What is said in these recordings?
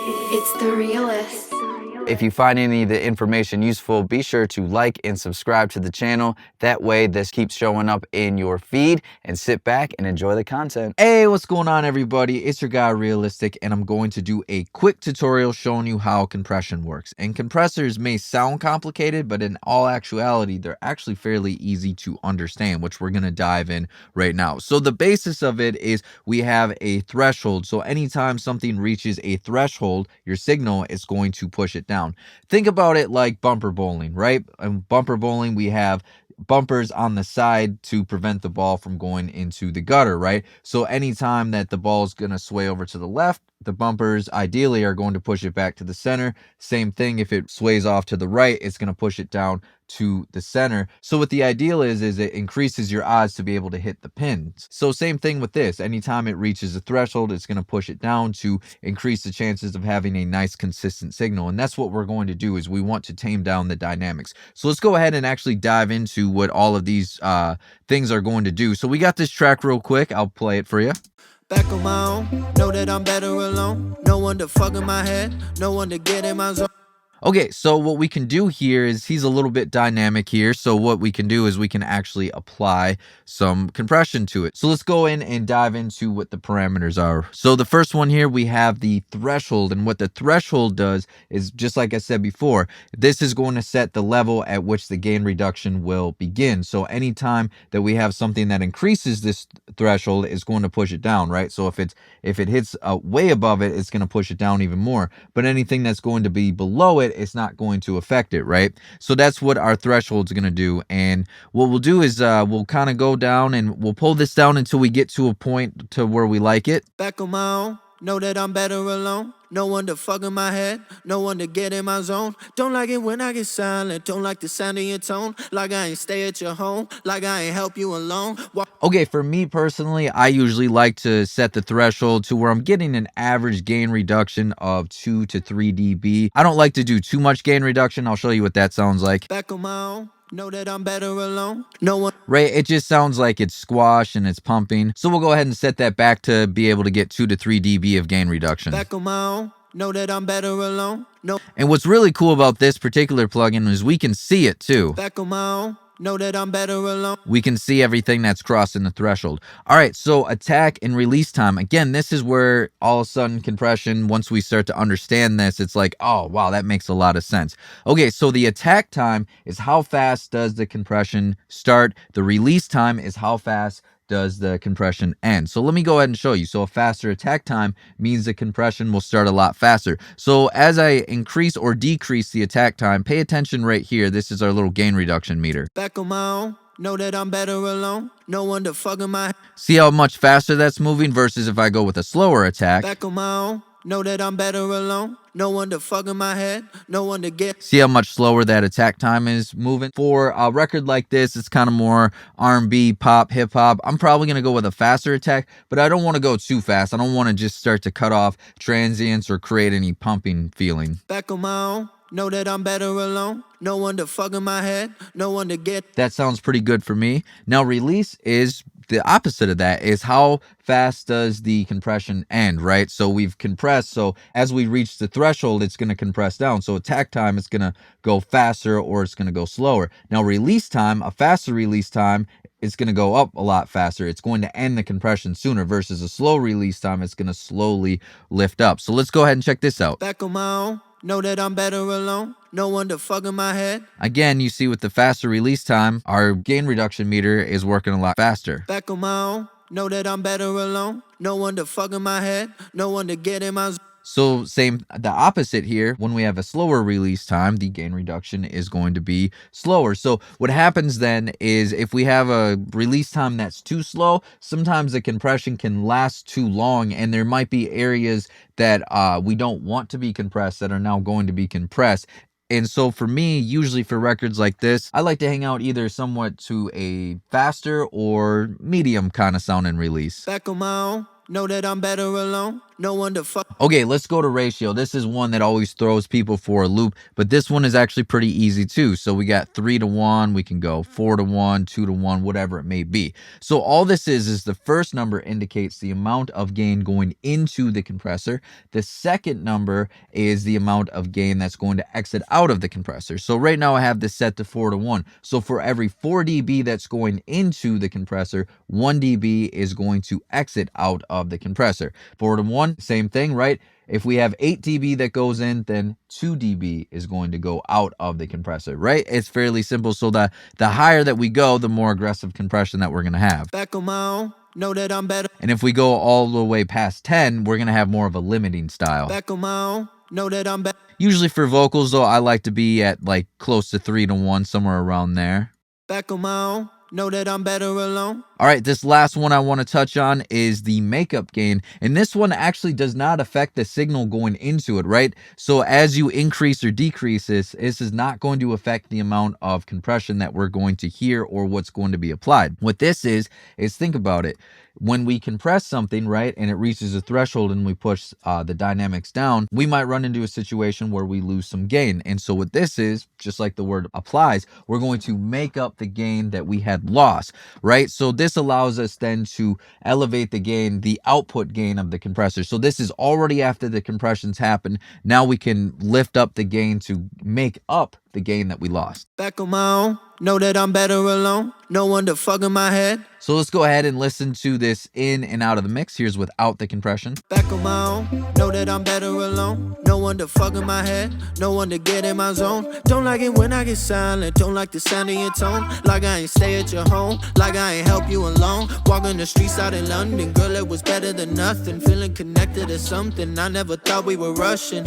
It's the realest. If you find any of the information useful, be sure to like and subscribe to the channel. That way this keeps showing up in your feed, and sit back and enjoy the content. Hey, what's going on everybody? It's your guy Realistic, and I'm going to do a quick tutorial showing you how compression works. And compressors may sound complicated, but in all actuality, they're actually fairly easy to understand, which we're going to dive in right now. So the basis of it is we have a threshold. So anytime something reaches a threshold, your signal is going to push it down. Think about it like bumper bowling, right? In bumper bowling, we have bumpers on the side to prevent the ball from going into the gutter, right? So anytime that the ball is going to sway over to the left, the bumpers ideally are going to push it back to the center. Same thing, if it sways off to the right, it's going to push it down to the center. So what the ideal is it increases your odds to be able to hit the pins. So same thing with this. Anytime it reaches a threshold, it's going to push it down to increase the chances of having a nice consistent signal. And that's what we're going to do, is we want to tame down the dynamics. So let's go ahead and actually dive into what all of these things are going to do. So we got this track real quick. I'll play it for you. Back on my own, know that I'm better alone. No one to fuck in my head, no one to get in my zone. Okay, so what we can do here is he's a little bit dynamic here. So what we can do is we can actually apply some compression to it. So let's go in and dive into what the parameters are. So the first one here, we have the threshold. And what the threshold does is, just like I said before, this is going to set the level at which the gain reduction will begin. So anytime that we have something that increases this threshold, is going to push it down, right? So if it hits way above it, it's going to push it down even more. But anything that's going to be below it, it's not going to affect it, right? So that's what our threshold is going to do. And what we'll do is we'll kind of go down and we'll pull this down until we get to a point to where we like it. Back on my own, know that I'm better alone. No one to fuck in my head, no one to get in my zone. Don't like it when I get silent, don't like the sound of your tone. Like I ain't stay at your home, like I ain't help you alone. Okay, for me personally, I usually like to set the threshold to where I'm getting an average gain reduction of 2 to 3 dB. I don't like to do too much gain reduction. I'll show you what that sounds like. Back on my own, know that I'm better alone. No one. Right, it just sounds like it's squash and it's pumping. So we'll go ahead and set that back to be able to get 2 to 3 dB of gain reduction. Back on my own, know that I'm better alone. No. And what's really cool about this particular plugin is we can see it too. Back on my own, know that I'm better alone. We can see everything that's crossing the threshold. All right, so attack and release time. Again, this is where all of a sudden compression, once we start to understand this, it's like, oh, wow, that makes a lot of sense. Okay, so the attack time is how fast does the compression start. The release time is how fast does the compression end. So let me go ahead and show you. So a faster attack time means the compression will start a lot faster. So as I increase or decrease the attack time, pay attention right here. This is our little gain reduction meter. Back on my own, know that I'm better alone. No one to fuck in my. See how much faster that's moving versus if I go with a slower attack. Back on my own, know that I'm better alone. No one to fuck in my head, no one to get. See how much slower that attack time is moving? For a record like this, it's kind of more R&B, pop, hip hop. I'm probably going to go with a faster attack, but I don't want to go too fast. I don't want to just start to cut off transients or create any pumping feeling. Back on my own, know that I'm better alone. No one to fuck in my head, no one to get. That sounds pretty good for me. Now release is the opposite of that, is how fast does the compression end, right? So we've compressed, so as we reach the threshold, it's going to compress down. So attack time is going to go faster or it's going to go slower. Now release time, a faster release time, it's going to go up a lot faster. It's going to end the compression sooner versus a slow release time. It's going to slowly lift up. So let's go ahead and check this out. Back on my own, know that I'm better alone. No one to fuck in my head. Again, you see with the faster release time, our gain reduction meter is working a lot faster. Back on my own, know that I'm better alone. No one to fuck in my head, no one to get in my. So same, the opposite here, when we have a slower release time, the gain reduction is going to be slower. So what happens then is if we have a release time that's too slow, sometimes the compression can last too long, and there might be areas that we don't want to be compressed that are now going to be compressed. And so for me, usually for records like this, I like to hang out either somewhat to a faster or medium kind of sound and release. Back on my own, know that I'm better alone. no one to fuck. Okay, let's go to ratio. This is one that always throws people for a loop, but this one is actually pretty easy too. So we got 3 to 1, we can go 4 to 1, 2 to 1, whatever it may be. So all this is the first number indicates the amount of gain going into the compressor. The second number is the amount of gain that's going to exit out of the compressor. So right now I have this set to 4 to 1. So for every 4 dB that's going into the compressor, 1 dB is going to exit out of the compressor. 4 to 1, same thing, right? If we have 8 dB that goes in, then 2 dB is going to go out of the compressor, right? It's fairly simple. So the higher that we go, the more aggressive compression that we're going to have. Back on my own, know that I'm better. And if we go all the way past 10, we're going to have more of a limiting style. Back on my own, know that I'm better. Usually for vocals, though, I like to be at like close to 3 to 1, somewhere around there. Back on my own, know that I'm better alone. All right, this last one I want to touch on is the makeup gain. And this one actually does not affect the signal going into it, right? So as you increase or decrease this is not going to affect the amount of compression that we're going to hear or what's going to be applied. What this is think about it. When we compress something, right, and it reaches a threshold and we push the dynamics down, we might run into a situation where we lose some gain. And so what this is, just like the word applies, we're going to make up the gain that we had lost, right? So this allows us then to elevate the gain, the output gain of the compressor. So this is already after the compressions happen. Now we can lift up the gain to make up the gain that we lost. Back on my own, know that I'm better alone. No one to fuck in my head. So let's go ahead and listen to this in and out of the mix. Here's without the compression. Back on my own, know that I'm better alone. No one to fuck in my head, no one to get in my zone. Don't like it when I get silent, don't like the sound of your tone. Like I ain't stay at your home, like I ain't help you alone. Walking the streets out in London, girl, it was better than nothing. Feeling connected to something, I never thought we were rushing.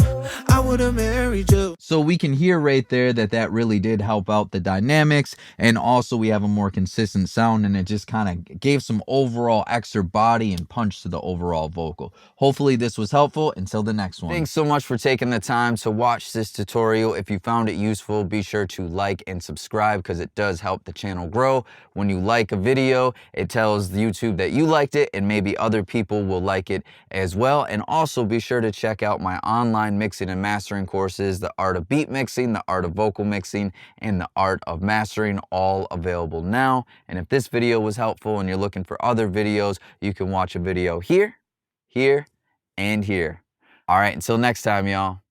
I would've married you. So we can hear right there that really did help out the dynamics, and also we have a more consistent sound, and it just kind of gave some overall extra body and punch to the overall vocal. Hopefully this was helpful. Until the next one. Thanks so much for taking the time to watch this tutorial. If you found it useful, be sure to like and subscribe because it does help the channel grow. When you like a video, it tells YouTube that you liked it and maybe other people will like it as well. And also be sure to check out my online mixing and mastering courses, the art of beat mixing, the art of vocal mixing, and the art of mastering, all available now. And if this video was helpful and you're looking for other videos, you can watch a video here, here, and here. All right, until next time, y'all.